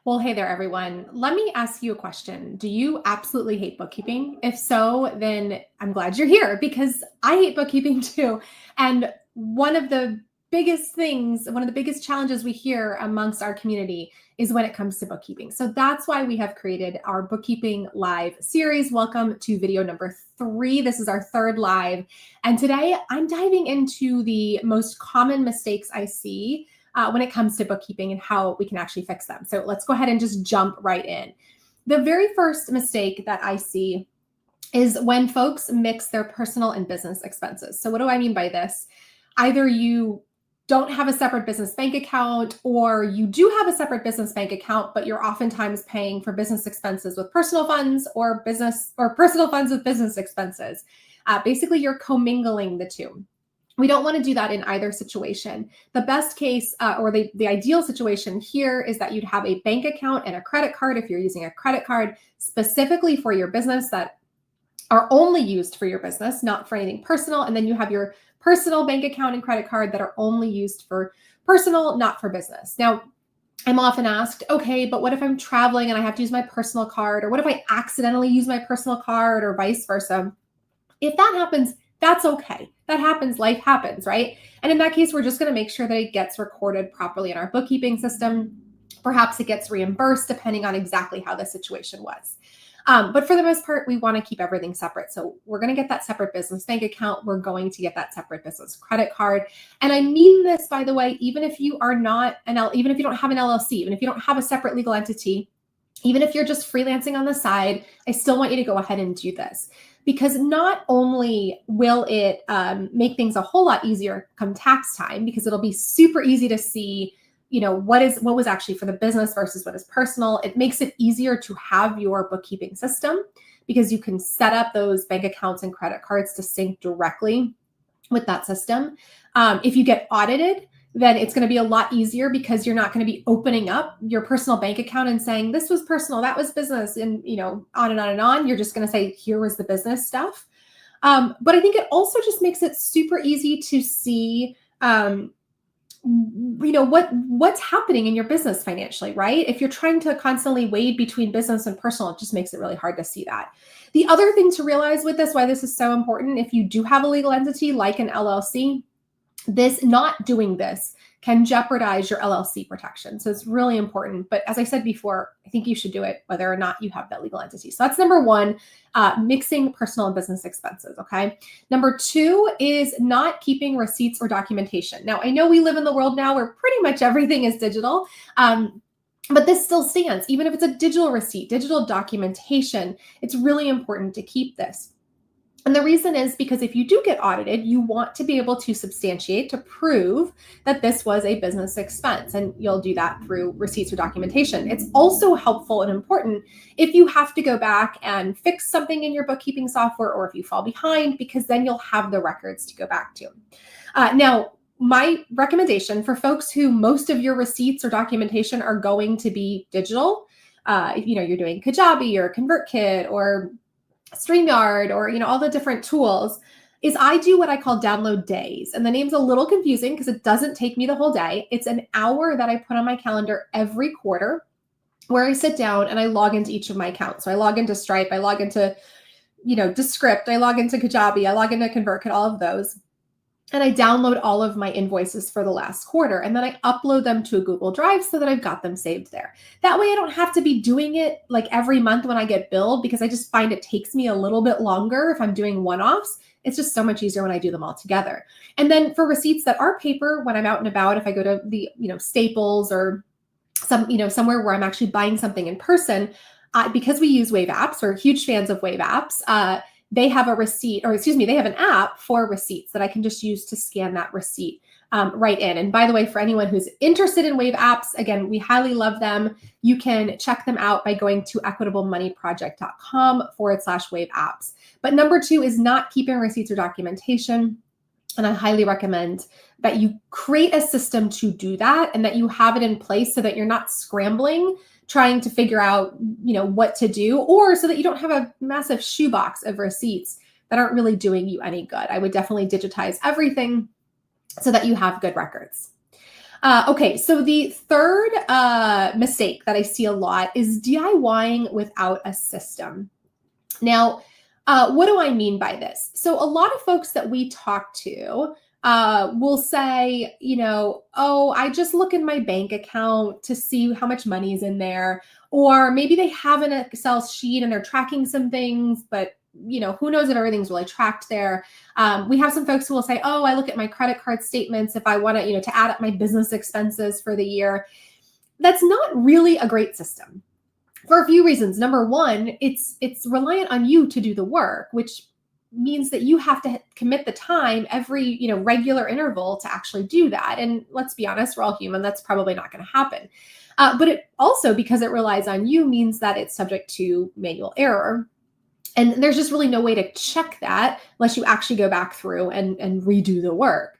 Well, hey there, everyone. Let me ask you a question. Do you absolutely hate bookkeeping? If so, then I'm glad you're here because I hate bookkeeping too. And one of the biggest challenges we hear amongst our community is when it comes to bookkeeping. So that's why we have created our Bookkeeping Live series. Welcome to video number 3. This is our third live. And today I'm diving into the most common mistakes I see when it comes to bookkeeping and how we can actually fix them. So let's go ahead and just jump right in. The very first mistake that I see is when folks mix their personal and business expenses. So what do I mean by this? Either you don't have a separate business bank account, or you do have a separate business bank account, but you're oftentimes paying for business expenses with personal funds or personal funds with business expenses. Basically, you're commingling the two. We don't want to do that in either situation. The best case or the ideal situation here is that you'd have a bank account and a credit card if you're using a credit card specifically for your business that are only used for your business, not for anything personal. And then you have your personal bank account and credit card that are only used for personal, not for business. Now, I'm often asked, okay, but what if I'm traveling and I have to use my personal card? Or what if I accidentally use my personal card or vice versa? If that happens, that's okay. That happens, life happens, right? And in that case, we're just going to make sure that it gets recorded properly in our bookkeeping system. Perhaps it gets reimbursed depending on exactly how the situation was. But for the most part, we want to keep everything separate. So we're going to get that separate business bank account. We're going to get that separate business credit card. And I mean this, by the way, even if you are not even if you don't have an LLC, even if you don't have a separate legal entity, even if you're just freelancing on the side, I still want you to go ahead and do this. Because not only will it make things a whole lot easier come tax time, because it'll be super easy to see, what was actually for the business versus what is personal. It makes it easier to have your bookkeeping system because you can set up those bank accounts and credit cards to sync directly with that system. If you get audited, then it's going to be a lot easier because you're not going to be opening up your personal bank account and saying, this was personal, that was business, and on and on and on. You're just going to say, here was the business stuff. But I think it also just makes it super easy to see, what's happening in your business financially, right? If you're trying to constantly wade between business and personal, it just makes it really hard to see that. The other thing to realize with this, why this is so important, if you do have a legal entity like an LLC, not doing this can jeopardize your LLC protection. So it's really important. But as I said before, I think you should do it whether or not you have that legal entity. So that's number 1, mixing personal and business expenses, okay? Number 2 is not keeping receipts or documentation. Now, I know we live in the world now where pretty much everything is digital, but this still stands. Even if it's a digital receipt, digital documentation, it's really important to keep this. And the reason is because if you do get audited, you want to be able to substantiate, to prove that this was a business expense, and you'll do that through receipts or documentation. It's also helpful and important if you have to go back and fix something in your bookkeeping software, or if you fall behind, because then you'll have the records to go back to. Now, my recommendation for folks who most of your receipts or documentation are going to be digital, if you're doing Kajabi or ConvertKit or StreamYard or all the different tools, is I do what I call download days. And the name's a little confusing because it doesn't take me the whole day. It's an hour that I put on my calendar every quarter where I sit down and I log into each of my accounts. So I log into Stripe, I log into Descript, I log into Kajabi, I log into ConvertKit, all of those. And I download all of my invoices for the last quarter. And then I upload them to a Google Drive so that I've got them saved there. That way I don't have to be doing it like every month when I get billed, because I just find it takes me a little bit longer if I'm doing one-offs. It's just so much easier when I do them all together. And then for receipts that are paper, when I'm out and about, if I go to the Staples or somewhere where I'm actually buying something in person, because we use Wave apps, we're huge fans of Wave apps, they have they have an app for receipts that I can just use to scan that receipt right in. And by the way, for anyone who's interested in Wave apps, again, we highly love them. You can check them out by going to equitablemoneyproject.com/Wave apps. But number 2 is not keeping receipts or documentation. And I highly recommend that you create a system to do that and that you have it in place so that you're not scrambling trying to figure out, what to do, or so that you don't have a massive shoebox of receipts that aren't really doing you any good. I would definitely digitize everything so that you have good records. Okay, so the third mistake that I see a lot is DIYing without a system. Now, what do I mean by this? So, a lot of folks that we talk to will say, oh, I just look in my bank account to see how much money is in there. Or maybe they have an Excel sheet and they're tracking some things, but who knows if everything's really tracked there. We have some folks who will say, oh, I look at my credit card statements if I want to add up my business expenses for the year. That's not really a great system for a few reasons. Number one, it's reliant on you to do the work, which means that you have to commit the time every regular interval to actually do that. And let's be honest, we're all human. That's probably not going to happen. But it also, because it relies on you, means that it's subject to manual error. And there's just really no way to check that unless you actually go back through and redo the work.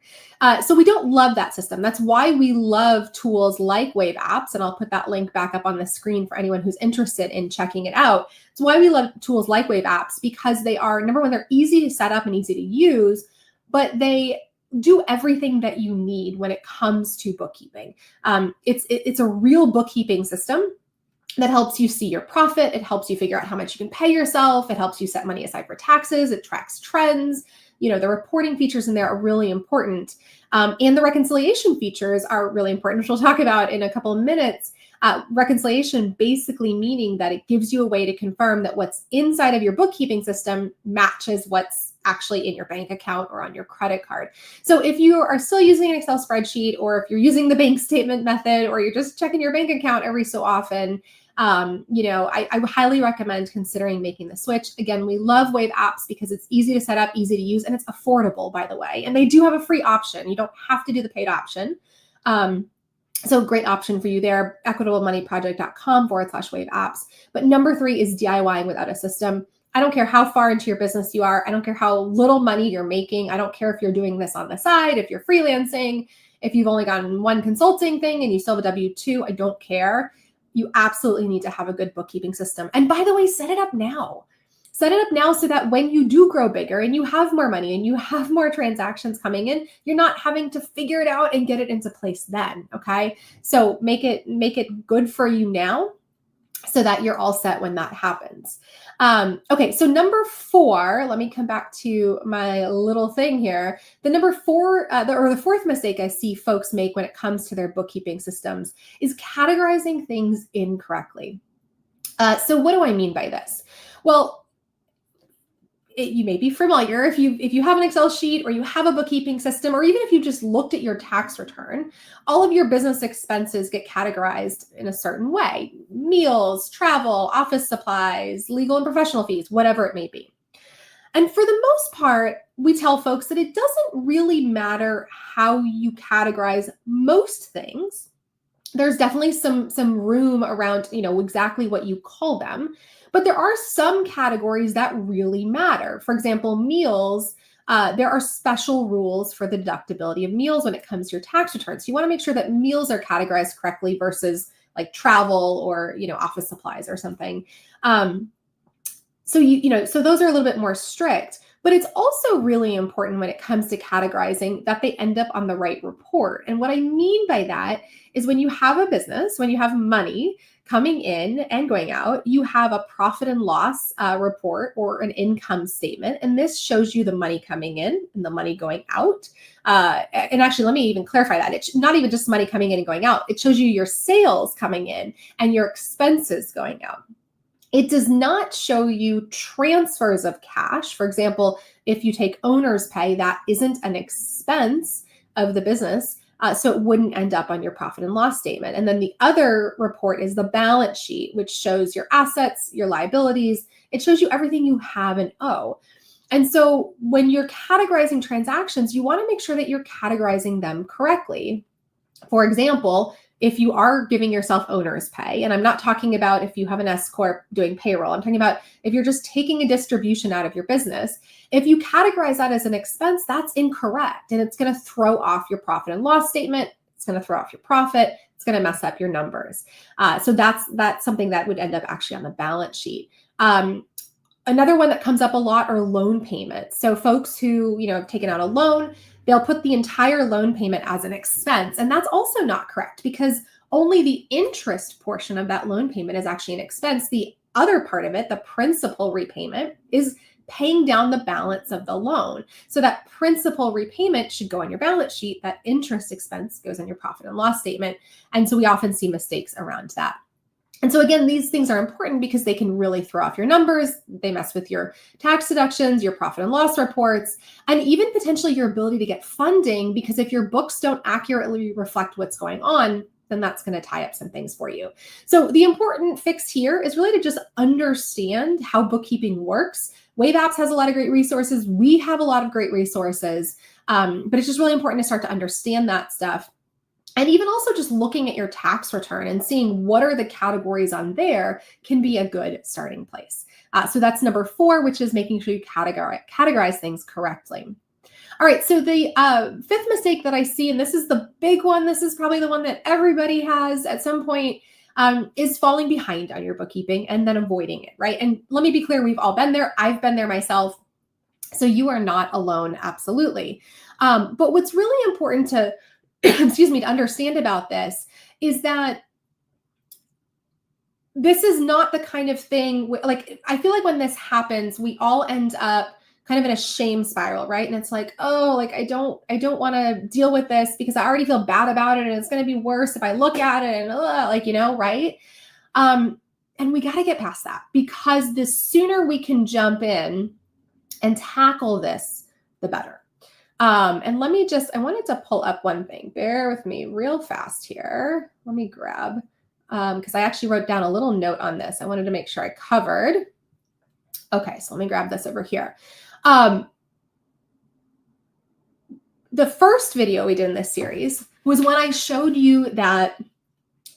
So we don't love that system. That's why we love tools like Wave Apps. And I'll put that link back up on the screen for anyone who's interested in checking it out. It's why we love tools like Wave Apps, because they are, number one, they're easy to set up and easy to use, but they do everything that you need when it comes to bookkeeping. It's a real bookkeeping system that helps you see your profit. It helps you figure out how much you can pay yourself. It helps you set money aside for taxes. It tracks trends. The reporting features in there are really important. And the reconciliation features are really important, which we'll talk about in a couple of minutes. Reconciliation basically meaning that it gives you a way to confirm that what's inside of your bookkeeping system matches what's actually in your bank account or on your credit card. So if you are still using an Excel spreadsheet, or if you're using the bank statement method, or you're just checking your bank account every so often, I highly recommend considering making the switch. Again, we love Wave Apps because it's easy to set up, easy to use, and it's affordable, by the way. And they do have a free option. You don't have to do the paid option. So great option for you there, equitablemoneyproject.com/Wave Apps. But number 3 is DIYing without a system. I don't care how far into your business you are. I don't care how little money you're making. I don't care if you're doing this on the side, if you're freelancing, if you've only gotten one consulting thing and you still have a W-2, I don't care. You absolutely need to have a good bookkeeping system. And by the way, set it up now. Set it up now so that when you do grow bigger and you have more money and you have more transactions coming in, you're not having to figure it out and get it into place then, okay? So make it good for you now so that you're all set when that happens. Okay, so number 4, let me come back to my little thing here. The fourth mistake I see folks make when it comes to their bookkeeping systems is categorizing things incorrectly. So what do I mean by this? Well, you may be familiar if you have an Excel sheet, or you have a bookkeeping system, or even if you just looked at your tax return, all of your business expenses get categorized in a certain way: meals, travel, office supplies, legal and professional fees, whatever it may be. And for the most part, we tell folks that it doesn't really matter how you categorize most things. There's definitely some room around, exactly what you call them. But there are some categories that really matter. For example, meals, there are special rules for the deductibility of meals when it comes to your tax return. So you want to make sure that meals are categorized correctly versus like travel or, office supplies or something. So those are a little bit more strict. But it's also really important when it comes to categorizing that they end up on the right report. And what I mean by that is when you have a business, when you have money coming in and going out, you have a profit and loss report or an income statement. And this shows you the money coming in and the money going out. And actually, let me even clarify that. It's not even just money coming in and going out. It shows you your sales coming in and your expenses going out. It does not show you transfers of cash. For example, if you take owner's pay, that isn't an expense of the business, so it wouldn't end up on your profit and loss statement. And then the other report is the balance sheet, which shows your assets, your liabilities. It shows you everything you have and owe. And so when you're categorizing transactions, you want to make sure that you're categorizing them correctly. For example, if you are giving yourself owner's pay, and I'm not talking about if you have an S Corp doing payroll, I'm talking about if you're just taking a distribution out of your business, if you categorize that as an expense, that's incorrect. And it's going to throw off your profit and loss statement. It's going to throw off your profit. It's going to mess up your numbers. So that's something that would end up actually on the balance sheet. Another one that comes up a lot are loan payments. So folks who, have taken out a loan, they'll put the entire loan payment as an expense. And that's also not correct, because only the interest portion of that loan payment is actually an expense. The other part of it, the principal repayment, is paying down the balance of the loan. So that principal repayment should go on your balance sheet. That interest expense goes on your profit and loss statement. And so we often see mistakes around that. And so again, these things are important because they can really throw off your numbers. They mess with your tax deductions, your profit and loss reports, and even potentially your ability to get funding, because if your books don't accurately reflect what's going on, then that's going to tie up some things for you. So the important fix here is really to just understand how bookkeeping works. Wave Apps has a lot of great resources. We have a lot of great resources, but it's just really important to start to understand that stuff. And even also just looking at your tax return and seeing what are the categories on there can be a good starting place. So that's number 4, which is making sure you categorize things correctly. All right, so the 5th mistake that I see, and this is the big one, this is probably the one that everybody has at some point, is falling behind on your bookkeeping and then avoiding it, right? And let me be clear, we've all been there. I've been there myself. So you are not alone, absolutely. But what's really important to excuse me, to understand about this is that this is not the kind of thing, like, I feel like when this happens, we all end up kind of in a shame spiral, right? And it's like, oh, like, I don't want to deal with this because I already feel bad about it, and it's going to be worse if I look at it, and like, you know, right? And we got to get past that, because the sooner we can jump in and tackle this, the better. And let me I wanted to pull up one thing. Bear with me real fast here. Let me grab, because I actually wrote down a little note on this. I wanted to make sure I covered. Okay, so let me grab this over here. The first video we did in this series was when I showed you that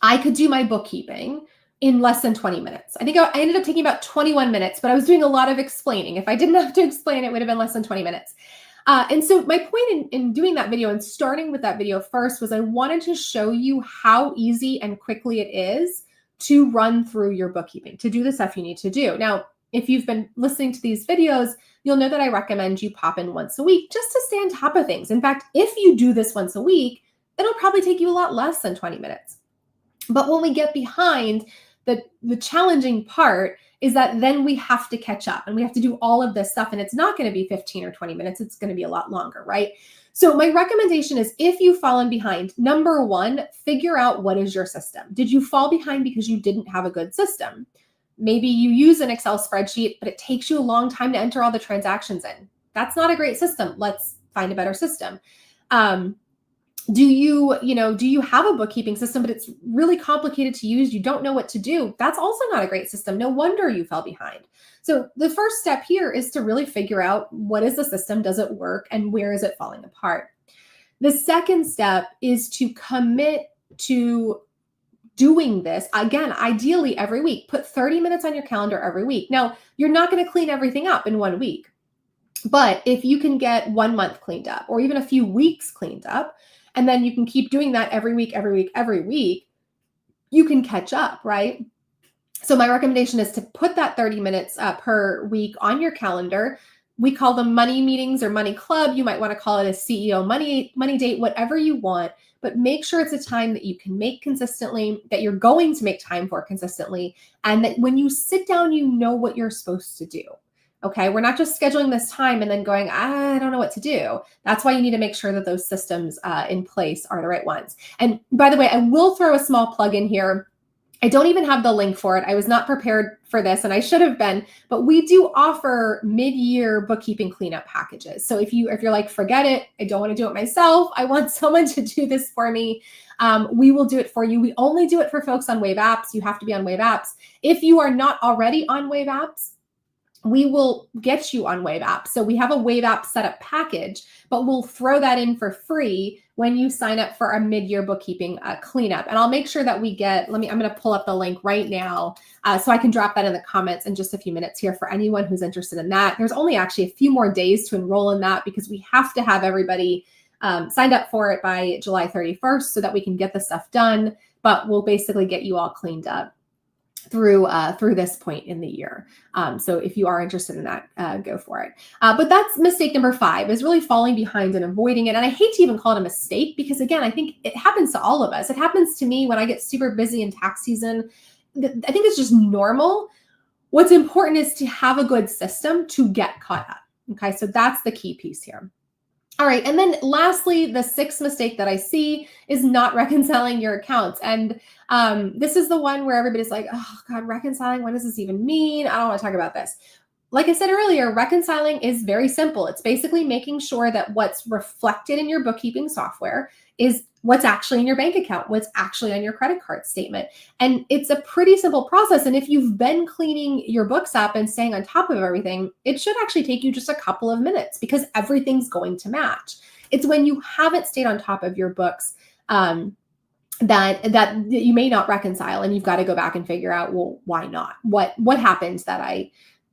I could do my bookkeeping in less than 20 minutes. I think I ended up taking about 21 minutes, but I was doing a lot of explaining. If I didn't have to explain, it would have been less than 20 minutes. And so my point in doing that video and starting with that video first was I wanted to show you how easy and quickly it is to run through your bookkeeping, to do the stuff you need to do. Now, if you've been listening to these videos, you'll know that I recommend you pop in once a week just to stay on top of things. In fact, if you do this once a week, it'll probably take you a lot less than 20 minutes. But when we get behind, the challenging part is that then we have to catch up and we have to do all of this stuff, and it's not going to be 15 or 20 minutes. It's going to be a lot longer, right? So my recommendation is, if you've fallen behind, number 1, figure out what is your system. Did you fall behind because you didn't have a good system? Maybe you use an Excel spreadsheet, but it takes you a long time to enter all the transactions in. That's not a great system. Let's find a better system. Do you have a bookkeeping system, but it's really complicated to use? You don't know what to do. That's also not a great system. No wonder you fell behind. So the first step here is to really figure out, what is the system? Does it work? And where is it falling apart? The second step is to commit to doing this, again, ideally every week. Put 30 minutes on your calendar every week. Now, you're not going to clean everything up in 1 week, but if you can get 1 month cleaned up, or even a few weeks cleaned up, and then you can keep doing that every week, you can catch up, right? So my recommendation is to put that 30 minutes per week on your calendar. We call them money meetings or money club. You might want to call it a CEO money date, whatever you want, but make sure it's a time that you can make consistently, that you're going to make time for consistently, and that when you sit down, you know what you're supposed to do. Okay, we're not just scheduling this time and then going, I don't know what to do. That's why you need to make sure that those systems in place are the right ones. And by the way, I will throw a small plug in here. I don't even have the link for it. I was not prepared for this, and I should have been, but we do offer mid-year bookkeeping cleanup packages. So if you're like, forget it, I don't want to do it myself, I want someone to do this for me, we will do it for you. We only do it for folks on Wave Apps. You have to be on Wave Apps. If you are not already on Wave Apps, we will get you on Wave Apps. So we have a Wave App setup package, but we'll throw that in for free when you sign up for our mid-year bookkeeping cleanup. And I'll make sure that we get, I'm going to pull up the link right now so I can drop that in the comments in just a few minutes here for anyone who's interested in that. There's only actually a few more days to enroll in that, because we have to have everybody signed up for it by July 31st so that we can get the stuff done, but we'll basically get you all cleaned up. through this point in the year. So if you are interested in that, go for it. But that's mistake number 5, is really falling behind and avoiding it. And I hate to even call it a mistake, because again, I think it happens to all of us. It happens to me when I get super busy in tax season. I think it's just normal. What's important is to have a good system to get caught up. Okay, so that's the key piece here. All right, and then lastly, the 6th mistake that I see is not reconciling your accounts. And this is the one where everybody's like, oh God, reconciling, what does this even mean? I don't want to talk about this. Like I said earlier, reconciling is very simple. It's basically making sure that what's reflected in your bookkeeping software is what's actually in your bank account, what's actually on your credit card statement. And it's a pretty simple process. And if you've been cleaning your books up and staying on top of everything, it should actually take you just a couple of minutes, because everything's going to match. It's when you haven't stayed on top of your books that you may not reconcile, and you've got to go back and figure out, well, why not? What happened that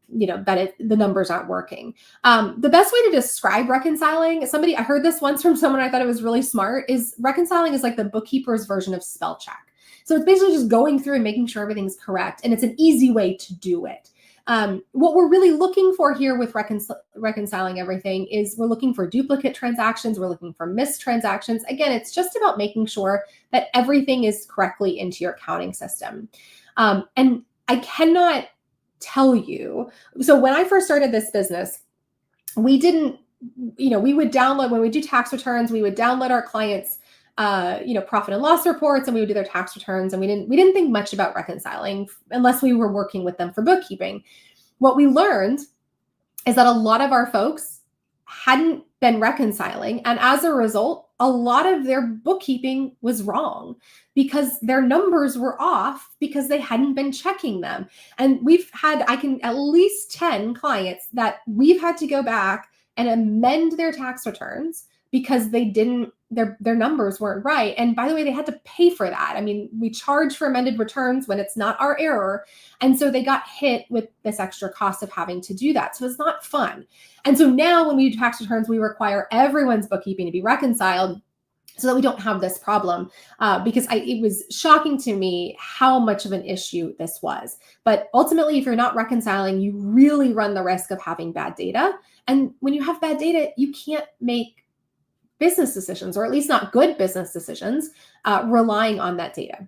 the numbers aren't working. The best way to describe reconciling, I heard this once from someone, I thought it was really smart, is reconciling is like the bookkeeper's version of spell check. So it's basically just going through and making sure everything's correct. And it's an easy way to do it. What we're really looking for here with reconciling everything is we're looking for duplicate transactions. We're looking for missed transactions. Again, it's just about making sure that everything is correctly into your accounting system. And I cannot tell you. So when I first started this business, we didn't, we would download, when we do tax returns, we would download our clients, profit and loss reports, and we would do their tax returns. And we didn't think much about reconciling unless we were working with them for bookkeeping. What we learned is that a lot of our folks hadn't been reconciling. And as a result, a lot of their bookkeeping was wrong because their numbers were off because they hadn't been checking them. And I can at least 10 clients that we've had to go back and amend their tax returns because their numbers weren't right. And by the way, they had to pay for that. I mean, we charge for amended returns when it's not our error. And so they got hit with this extra cost of having to do that. So it's not fun. And so now when we do tax returns, we require everyone's bookkeeping to be reconciled so that we don't have this problem, because it was shocking to me how much of an issue this was. But ultimately, if you're not reconciling, you really run the risk of having bad data. And when you have bad data, you can't make business decisions, or at least not good business decisions, relying on that data,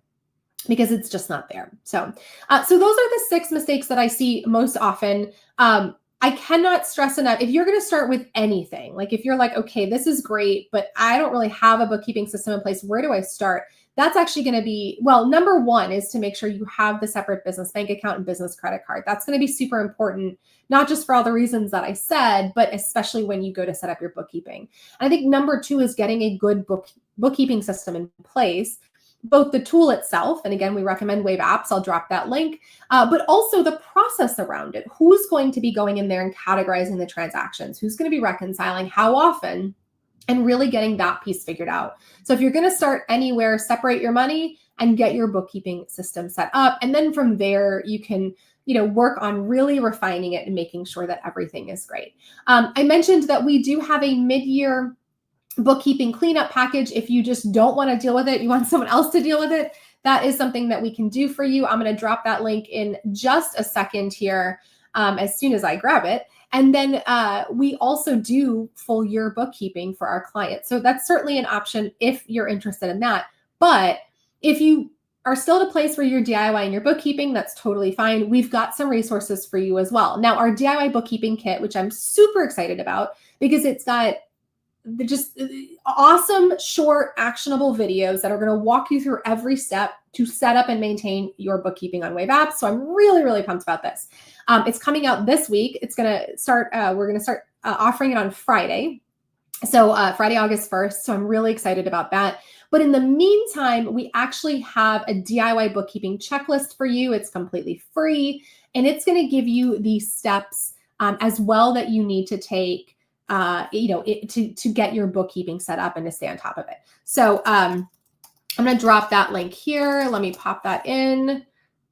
because it's just not there. So those are the 6 mistakes that I see most often. I cannot stress enough, if you're going to start with anything, like if you're like, okay, this is great, but I don't really have a bookkeeping system in place, where do I start? That's actually going to be, well, number 1 is to make sure you have the separate business bank account and business credit card. That's going to be super important, not just for all the reasons that I said, but especially when you go to set up your bookkeeping. And I think number 2 is getting a good bookkeeping system in place, both the tool itself, and again, we recommend Wave Apps, I'll drop that link, but also the process around it. Who's going to be going in there and categorizing the transactions? Who's going to be reconciling? How often? And really getting that piece figured out. So if you're going to start anywhere, separate your money and get your bookkeeping system set up. And then from there, you can work on really refining it and making sure that everything is great. I mentioned that we do have a mid-year bookkeeping cleanup package. If you just don't want to deal with it, you want someone else to deal with it, that is something that we can do for you. I'm going to drop that link in just a second here, as soon as I grab it. And then we also do full year bookkeeping for our clients. So that's certainly an option if you're interested in that. But if you are still at a place where you're DIYing your bookkeeping, that's totally fine. We've got some resources for you as well. Now, our DIY bookkeeping kit, which I'm super excited about because it's got just awesome, short, actionable videos that are going to walk you through every step to set up and maintain your bookkeeping on Wave Apps. So I'm really, really pumped about this. It's coming out this week. It's going to start, we're going to start offering it on Friday. So Friday, August 1st. So I'm really excited about that. But in the meantime, we actually have a DIY bookkeeping checklist for you. It's completely free, and it's going to give you the steps as well that you need to take to get your bookkeeping set up and to stay on top of it. So I'm going to drop that link here. Let me pop that in.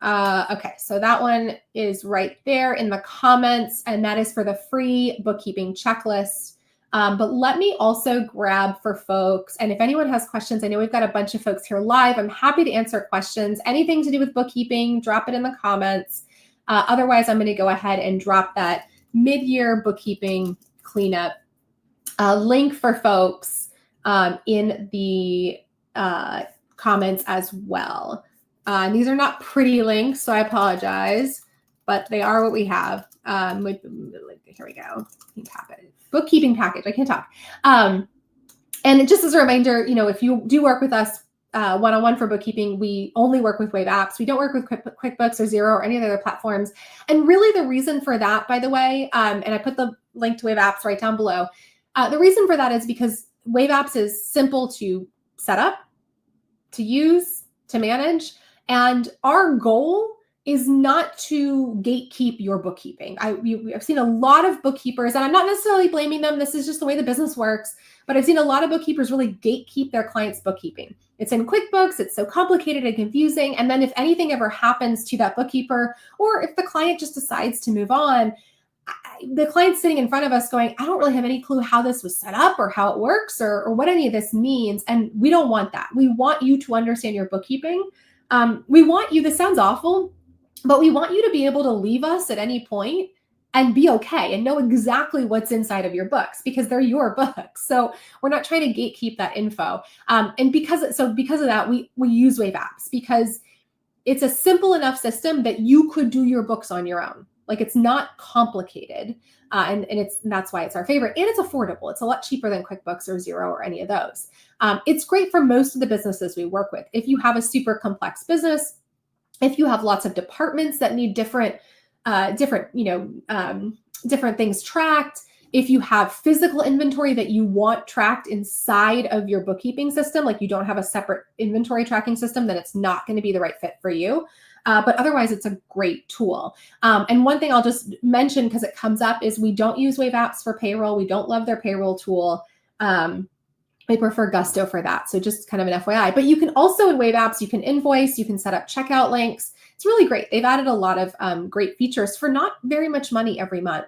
Okay, so that one is right there in the comments, and that is for the free bookkeeping checklist. But let me also grab for folks, and if anyone has questions, I know we've got a bunch of folks here live. I'm happy to answer questions. Anything to do with bookkeeping, drop it in the comments. Otherwise, I'm going to go ahead and drop that mid-year bookkeeping cleanup link for folks in the comments as well. These are not pretty links, so I apologize, but they are what we have. Here we go. Bookkeeping package. I can't talk. And just as a reminder, if you do work with us one-on-one for bookkeeping, we only work with Wave apps. We don't work with QuickBooks or Xero or any of the other platforms. And really the reason for that, by the way, and I put the link to Wave apps right down below. The reason for that is because Wave apps is simple to set up, to use, to manage. And our goal is not to gatekeep your bookkeeping. I've seen a lot of bookkeepers, and I'm not necessarily blaming them. This is just the way the business works. But I've seen a lot of bookkeepers really gatekeep their clients' bookkeeping. It's in QuickBooks. It's so complicated and confusing. And then if anything ever happens to that bookkeeper, or if the client just decides to move on, the client's sitting in front of us going, I don't really have any clue how this was set up or how it works or what any of this means. And we don't want that. We want you to understand your bookkeeping. We want you, this sounds awful, but we want you to be able to leave us at any point and be okay and know exactly what's inside of your books because they're your books. So we're not trying to gatekeep that info. And because of that, we use Wave apps because it's a simple enough system that you could do your books on your own. Like it's not complicated. And that's why it's our favorite. And it's affordable. It's a lot cheaper than QuickBooks or Xero or any of those. It's great for most of the businesses we work with. If you have a super complex business, if you have lots of departments that need different things tracked, if you have physical inventory that you want tracked inside of your bookkeeping system, like you don't have a separate inventory tracking system, then it's not going to be the right fit for you. But otherwise, it's a great tool. And one thing I'll just mention because it comes up is we don't use Wave apps for payroll. We don't love their payroll tool. I prefer Gusto for that. So just kind of an FYI. But you can also in Wave apps, you can invoice, you can set up checkout links. It's really great. They've added a lot of great features for not very much money every month.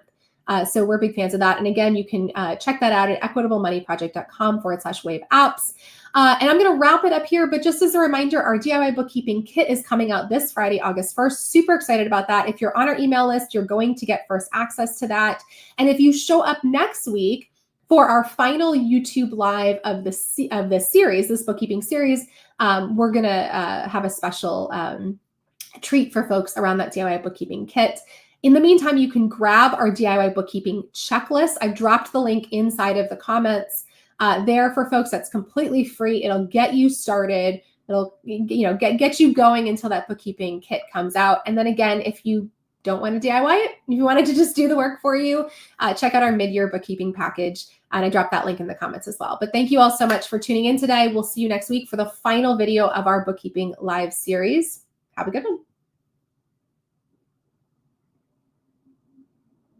So we're big fans of that. And again, you can check that out at equitablemoneyproject.com/Wave apps. And I'm going to wrap it up here. But just as a reminder, our DIY bookkeeping kit is coming out this Friday, August 1st. Super excited about that. If you're on our email list, you're going to get first access to that. And if you show up next week for our final YouTube live of the series, this bookkeeping series, we're going to have a special treat for folks around that DIY bookkeeping kit. In the meantime, you can grab our DIY bookkeeping checklist. I've dropped the link inside of the comments there for folks. That's completely free. It'll get you started. It'll get you going until that bookkeeping kit comes out. And then again, if you don't want to DIY it, if you wanted to just do the work for you, check out our mid-year bookkeeping package. And I dropped that link in the comments as well. But thank you all so much for tuning in today. We'll see you next week for the final video of our bookkeeping live series. Have a good one.